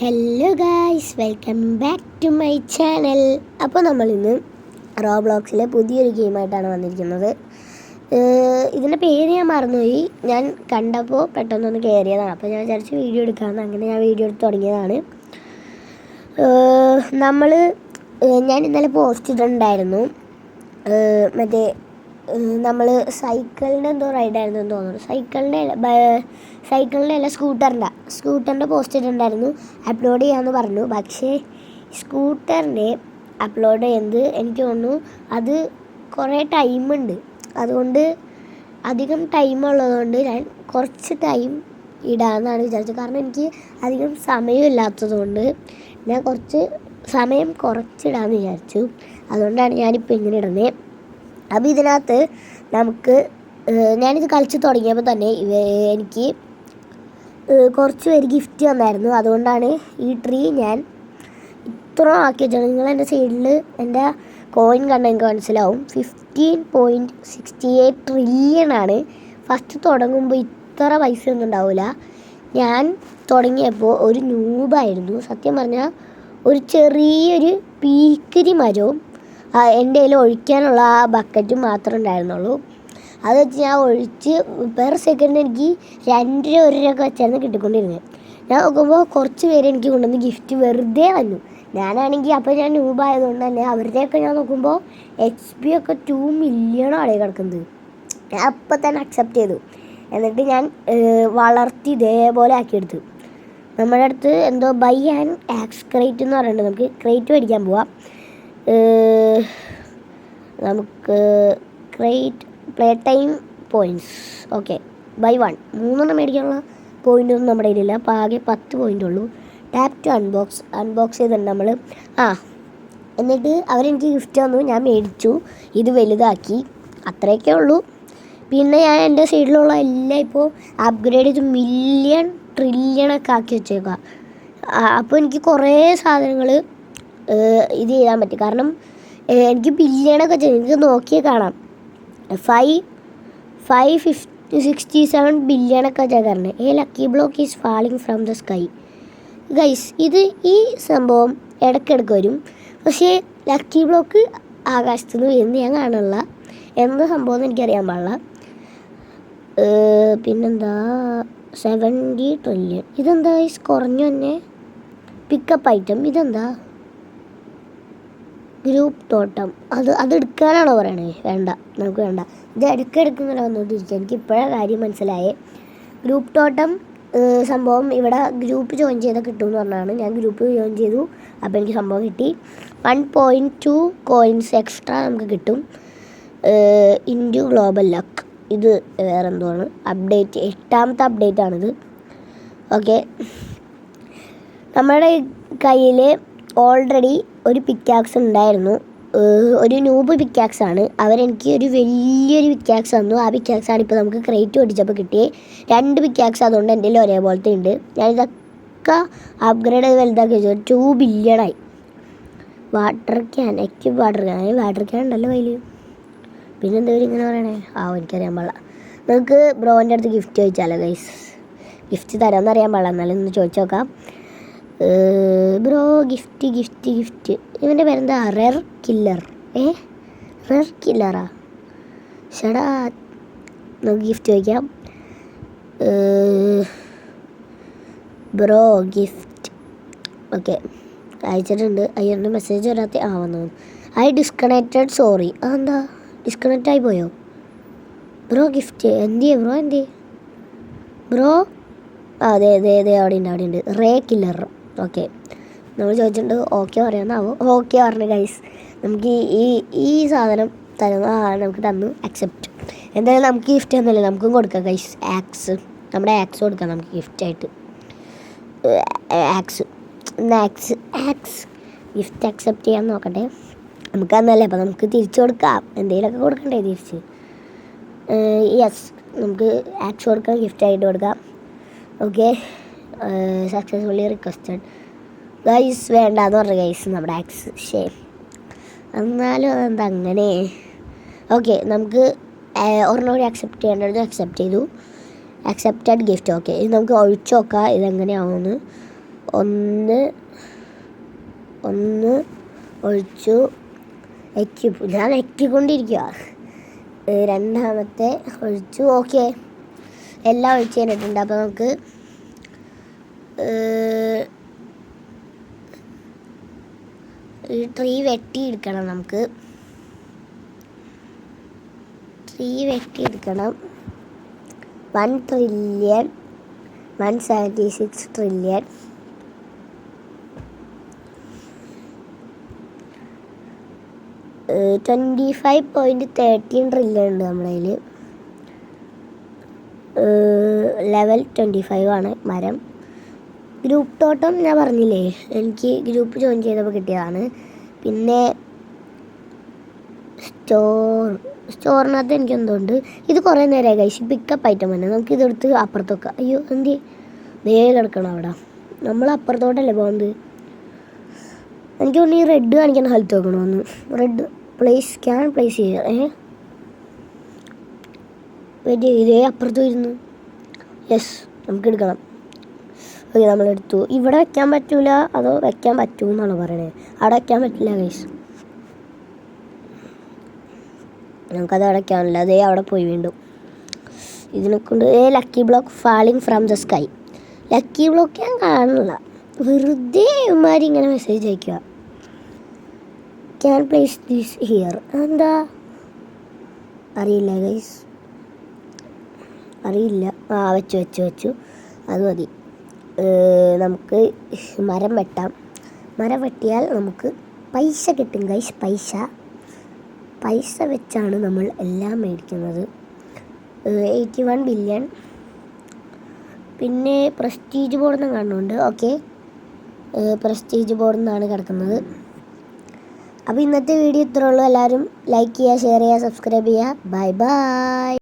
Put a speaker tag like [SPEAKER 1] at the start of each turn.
[SPEAKER 1] Hello guys, welcome back to my channel. അപ്പോൾ നമ്മളിന്ന് റോബ്ലോക്സിലെ പുതിയൊരു ഗെയിമായിട്ടാണ് വന്നിരിക്കുന്നത്. ഇതിൻ്റെ പേര് ഞാൻ മറന്നുപോയി. ഞാൻ കണ്ടപ്പോൾ പെട്ടെന്നൊന്ന് കയറിയതാണ്. അപ്പോൾ ഞാൻ വിചാരിച്ച് വീഡിയോ എടുക്കാമെന്ന്. അങ്ങനെ ഞാൻ വീഡിയോ എടുത്ത് തുടങ്ങിയതാണ്. ഞാൻ ഇന്നലെ പോസ്റ്റ് ഇട്ടിട്ടുണ്ടായിരുന്നു. മറ്റേ നമ്മൾ സൈക്കിളിൻ്റെ എന്തോ റൈഡായിരുന്നു എന്ന് തോന്നുന്നു. സൈക്കിളിൻ്റെ അല്ല, സ്കൂട്ടറിൻ്റെ പോസ്റ്റ് ഇട്ടിട്ടുണ്ടായിരുന്നു. അപ്ലോഡ് ചെയ്യാമെന്ന് പറഞ്ഞു. പക്ഷേ സ്കൂട്ടറിൻ്റെ അപ്ലോഡ് ചെയ്യുന്നത് എനിക്ക് തോന്നുന്നു അത് കുറേ ടൈമുണ്ട്. അതുകൊണ്ട് അധികം ടൈമുള്ളതുകൊണ്ട് ഞാൻ കുറച്ച് ടൈം ഇടാമെന്നാണ് വിചാരിച്ചത്. കാരണം എനിക്ക് അധികം സമയമില്ലാത്തതുകൊണ്ട് ഞാൻ കുറച്ച് സമയം കുറച്ചിടാമെന്ന് വിചാരിച്ചു. അതുകൊണ്ടാണ് ഞാനിപ്പോൾ ഇങ്ങനെ ഇടുന്നത്. അപ്പോൾ ഇതിനകത്ത് ഞാനിത് കളിച്ച് തുടങ്ങിയപ്പോൾ തന്നെ എനിക്ക് കുറച്ച് പേര് ഗിഫ്റ്റ് തന്നായിരുന്നു. അതുകൊണ്ടാണ് ഈ ട്രീ ഞാൻ ഇത്ര ആക്കി വെച്ചത്. നിങ്ങൾ എൻ്റെ സൈഡിൽ എൻ്റെ കോയിൻ കണ്ടാൽ എനിക്ക് മനസ്സിലാവും. 15.68 ട്രില്യൺ. ഫസ്റ്റ് തുടങ്ങുമ്പോൾ ഇത്ര പൈസ ഒന്നും ഉണ്ടാവില്ല. ഞാൻ തുടങ്ങിയപ്പോൾ ഒരു നൂബായിരുന്നു. സത്യം പറഞ്ഞാൽ ഒരു ചെറിയൊരു പീക്കിരി മരവും എൻ്റെ കയ്യിൽ ഒഴിക്കാനുള്ള ആ ബക്കറ്റും മാത്രമേ ഉണ്ടായിരുന്നുള്ളൂ. അത് വെച്ച് ഞാൻ ഒഴിച്ച് പെർ സെക്കൻഡ് എനിക്ക് 2 രൂപ 1 രൂപ വെച്ചായിരുന്നു കിട്ടിക്കൊണ്ടിരുന്നത്. ഞാൻ നോക്കുമ്പോൾ കുറച്ച് പേര് എനിക്ക് കൊണ്ടുവന്ന് ഗിഫ്റ്റ് വെറുതെ വന്നു. ഞാനാണെങ്കിൽ അപ്പോൾ ഞാൻ നൂബായതുകൊണ്ട് തന്നെ അവരുടെയൊക്കെ ഞാൻ നോക്കുമ്പോൾ HP ഒക്കെ 2 മില്യൺ കിടക്കുന്നത്. ഞാൻ അപ്പം തന്നെ അക്സെപ്റ്റ് ചെയ്തു. എന്നിട്ട് ഞാൻ വളർത്തി ഇതേപോലെ ആക്കിയെടുത്തു. നമ്മുടെ അടുത്ത് എന്തോ ബൈ ആൻഡ് ആക്സ് ക്രേറ്റ് എന്ന് പറയുന്നുണ്ട്. നമുക്ക് ക്രേറ്റ് മേടിക്കാൻ പോവാം. നമുക്ക് crate play time points okay bye 1 3 മേടിക്കാനുള്ള പോയിൻ്റൊന്നും നമ്മുടെ കയ്യിലില്ല. അപ്പോൾ ആകെ 10 പോയിൻ്റ് ഉള്ളൂ. ടാപ്പ് ടു അൺബോക്സ് ചെയ്തിട്ടുണ്ട് നമ്മൾ. എന്നിട്ട് അവരെനിക്ക് ഗിഫ്റ്റ് തന്നു. ഞാൻ മേടിച്ചു, ഇത് വലുതാക്കി. അത്രയൊക്കെ ഉള്ളൂ. പിന്നെ ഞാൻ എൻ്റെ സൈഡിലുള്ള എല്ലാം ഇപ്പോൾ അപ്ഗ്രേഡ് ചെയ്ത് മില്യൺ ട്രില്യണൊക്കെ ആക്കി വെച്ചേക്കുക. അപ്പോൾ എനിക്ക് കുറേ സാധനങ്ങൾ ഇത് ചെയ്യാൻ പറ്റും. കാരണം എനിക്ക് ബില്യണൊക്കെ ചെയ്യും. എനിക്ക് നോക്കിയാൽ കാണാം 567 ബില്യണൊക്കെ ചേർന്ന്. Lucky block is falling from the sky. Guys, ഈ സംഭവം ഇടയ്ക്കിടയ്ക്ക് വരും. പക്ഷേ ലക്കി ബ്ലോക്ക് ആകാശത്തു നിന്ന് വരുന്നത് ഞാൻ കാണില്ല. എന്താ സംഭവം എന്ന് എനിക്കറിയാൻ പാടില്ല. പിന്നെന്താ 70 ട്രില്യൺ. ഇതെന്താ ഗൈസ് കുറഞ്ഞു തന്നെ. പിക്കപ്പ് ഐറ്റം ഇതെന്താ? ഗ്രൂപ്പ് തോട്ടം. അത് എടുക്കാനാണോ പറയണേ? വേണ്ട, നമുക്ക് വേണ്ട. ഇത് ഇടയ്ക്കിടയ്ക്ക് ഇങ്ങനെ വന്നുകൊണ്ടിരിക്കുക. എനിക്ക് ഇപ്പോഴാണ് കാര്യം മനസ്സിലായേ. ഗ്രൂപ്പ് തോട്ടം സംഭവം ഇവിടെ ഗ്രൂപ്പ് ജോയിൻ ചെയ്താൽ കിട്ടുമെന്ന് പറഞ്ഞാണ്. ഞാൻ ഗ്രൂപ്പ് ജോയിൻ ചെയ്തു. അപ്പോൾ എനിക്ക് സംഭവം കിട്ടി. 1.2 കോയിൻസ് എക്സ്ട്രാ നമുക്ക് കിട്ടും. Into global luck. ഇത് വേറെ എന്തോ ആണ്. അപ്ഡേറ്റ് 8ാമത്തെ അപ്ഡേറ്റാണിത്. ഓക്കെ, നമ്മുടെ കയ്യിൽ ഓൾറെഡി ഒരു പിക്കാക്സ് ഉണ്ടായിരുന്നു. ഒരു നൂബ് പിക്കാക്സാണ്. അവരെനിക്ക് ഒരു വലിയൊരു പിക്കാക്സ് തന്നു. ആ പിക്കാക്സാണ് ഇപ്പോൾ നമുക്ക് ക്രേറ്റ് ഓടിച്ചപ്പോൾ കിട്ടിയേ. 2 പിക്കാക്സ് അതുകൊണ്ട് എൻ്റെ കയ്യിൽ ഒരേപോലത്തെ ഉണ്ട്. ഞാനിതൊക്കെ അപ്ഗ്രേഡ് ചെയ്ത് വലുതാക്കി വെച്ചു. 2 ബില്യണായി. വാട്ടർ ക്യാൻ ഉണ്ടല്ലോ കയ്യിൽ. പിന്നെ എന്തെങ്കിലും ഇങ്ങനെ പറയണേ? എനിക്കറിയാൻ പാടില്ല. നമുക്ക് ബ്രോൻ്റെ അടുത്ത് ഗിഫ്റ്റ് ചോദിച്ചാലോ ഗൈസ്? ഗിഫ്റ്റ് തരാമെന്ന് അറിയാൻ പാടില്ല, എന്നാലും ഒന്ന് ചോദിച്ചു നോക്കാം. Bro gift. ഇവൻ്റെ പേരെന്താ? റെർ കില്ലറാ? ഷടാ, നമുക്ക് ഗിഫ്റ്റ് ചോദിക്കാം. Bro gift. ഓക്കെ, അയച്ചിട്ടുണ്ട്. അയ്യൻ്റെ മെസ്സേജ് വരാത്ത വന്നു. Disconnected, sorry. അതെന്താ ഡിസ്കണക്റ്റ് ആയി പോയോ? ബ്രോ ഗിഫ്റ്റ് എന്തിയേ ബ്രോ? അതെ അവിടെ ഉണ്ട്. Ray killer. ഓക്കെ, നമ്മൾ ചോദിച്ചിട്ടുണ്ട്. ഓക്കെ പറയാമെന്നാവോ? ഓക്കെ പറഞ്ഞു ഗൈസ്. നമുക്ക് ഈ സാധനം തരുന്ന നമുക്ക് തന്നു. അക്സെപ്റ്റ്. എന്തായാലും നമുക്ക് ഗിഫ്റ്റ് തന്നല്ലേ, നമുക്കും കൊടുക്കാം ഗൈസ്. നമ്മുടെ ആക്സ് കൊടുക്കാം നമുക്ക് ഗിഫ്റ്റായിട്ട്. ആക്സ് ഗിഫ്റ്റ് അക്സെപ്റ്റ് ചെയ്യാൻ നോക്കട്ടെ. നമുക്ക് തന്നല്ലേ, അപ്പോൾ നമുക്ക് തിരിച്ചു കൊടുക്കാം. എന്തെങ്കിലുമൊക്കെ കൊടുക്കണ്ടേ തിരിച്ച്? യെസ്, നമുക്ക് ആക്സ് കൊടുക്കാം, ഗിഫ്റ്റായിട്ട് കൊടുക്കാം. Okay, successfully requested. ഗൈസ് വേണ്ടാന്ന് പറഞ്ഞു ഗൈസ് നമ്മുടെ ആക്സ്. എന്നാലും അതെന്താ അങ്ങനെ? ഓക്കെ, നമുക്ക് ഒരെണ്ണം കൂടി അക്സെപ്റ്റ് ചെയ്യേണ്ടത് അക്സെപ്റ്റ് ചെയ്തു. Accepted gift. ഓക്കെ, ഇത് നമുക്ക് ഒഴിച്ചു നോക്കാം ഇതെങ്ങനെയാവുമെന്ന്. ഒന്ന് ഒഴിച്ചു. ഞാൻ എക്കിക്കൊണ്ടിരിക്കുക. രണ്ടാമത്തെ ഒഴിച്ചു. ഓക്കെ, എല്ലാം ഒഴിച്ച് കഴിഞ്ഞിട്ടുണ്ട്. അപ്പോൾ നമുക്ക് ഈ ട്രീ വെട്ടിയെടുക്കണം. നമുക്ക് ട്രീ വെട്ടിയെടുക്കണം. 1,176 ട്രില്യൺ. $25.13 ട്രില്യൺ ഉണ്ട് നമ്മുടെ കയ്യിൽ. ലെവൽ 25 ആണ് മരം. ഗ്രൂപ്പ് തോട്ടം ഞാൻ പറഞ്ഞില്ലേ, എനിക്ക് ഗ്രൂപ്പ് ജോയിൻ ചെയ്തപ്പോൾ കിട്ടിയതാണ്. പിന്നെ സ്റ്റോറിനകത്ത് എനിക്ക് എന്തുകൊണ്ട് ഇത് കുറേ നേരമായി കഴിച്ച് പിക്കപ്പ് ഐറ്റം തന്നെ. നമുക്ക് ഇതെടുത്ത് അപ്പുറത്ത് വെക്കാം. അയ്യോ എന്തി ദേ കിടക്കണം അവിടെ. നമ്മൾ അപ്പുറത്തോട്ടല്ലേ പോകുന്നത്. എനിക്ക് തോന്നുന്നു ഈ റെഡ് കാണിക്കാൻ ഹെൽത്ത് വെക്കണമെന്ന്. റെഡ് പ്ലേസ് ചെയ്യുക. ഇതേ അപ്പുറത്ത് വരുന്നു. യെസ്, നമുക്ക് എടുക്കണം. ഓക്കെ, നമ്മളെടുത്തു. ഇവിടെ വെക്കാൻ പറ്റൂല, അതോ വെക്കാൻ പറ്റൂന്നാണ് പറയണത്. അവിടെ വെക്കാൻ പറ്റില്ല ഗൈസ്. നമുക്കത് അടയ്ക്കാനില്ല. അതേ അവിടെ പോയി വീണ്ടും ഇതിനെക്കൊണ്ട്. Lucky block falling from the sky. Lucky block ഞാൻ കാണില്ല, വെറുതെ ഇവന്മാർ ഇങ്ങനെ മെസ്സേജ് അയക്കുക. Can place this here. എന്താ അറിയില്ല ഗൈസ്, അറിയില്ല. വെച്ചു അത് മതി. നമുക്ക് മരം വെട്ടാം. മരം വെട്ടിയാൽ നമുക്ക് പൈസ കിട്ടും ഗൈസ്. പൈസ വെച്ചാണ് നമ്മൾ എല്ലാം മേടിക്കുന്നത്. 81 ബില്യൺ. പിന്നെ പ്രസ്റ്റീജ് ബോർഡിൽ നിന്ന് കാണുന്നുണ്ട്. ഓക്കെ, പ്രസ്റ്റീജ് ബോർഡിൽ നിന്നാണ് കിടക്കുന്നത്. അപ്പോൾ ഇന്നത്തെ വീഡിയോ ഇത്രേ ഉള്ളൂ. എല്ലാവരും ലൈക്ക് ചെയ്യുക, ഷെയർ ചെയ്യുക, സബ്സ്ക്രൈബ് ചെയ്യുക. Bye bye.